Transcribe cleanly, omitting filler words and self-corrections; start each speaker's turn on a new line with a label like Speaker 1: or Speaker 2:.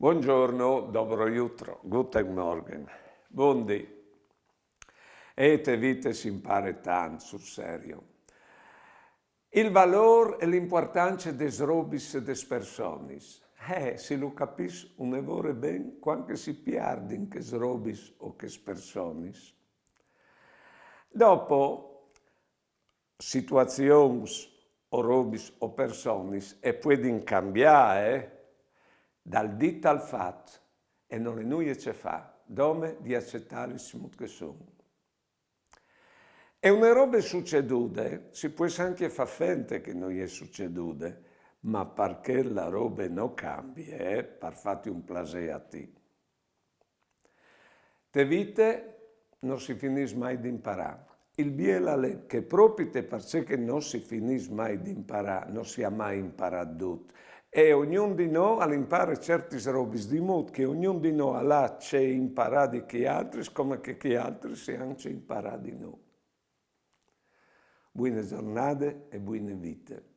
Speaker 1: Buongiorno, dobro jutro, guten Morgen. Buondì. Te vite si impara tanto, sul serio. Il valore e l'importanza des robis e des personis. Se lo capisce un evore ben, quanto si piardin che robis o che personis. Dopo, situazioni o robis o personis e pueden cambiare dal dit al fatto e non è nulla che fa, dome di accettare il che sono. E una roba succedute, si può anche far finta che non è succedute, ma perché la roba non cambia, per farti un piacere a te. Te vite non si finisce mai di imparare. Il biela è che proprio perché non si finisce mai di imparare, non si è mai imparato. E ognuno di noi all'impara certi robe di modo che ognuno di noi ha c'è imparato di chi altri, come che chi altri si hanno imparato di noi. Buone giornate e buone vite.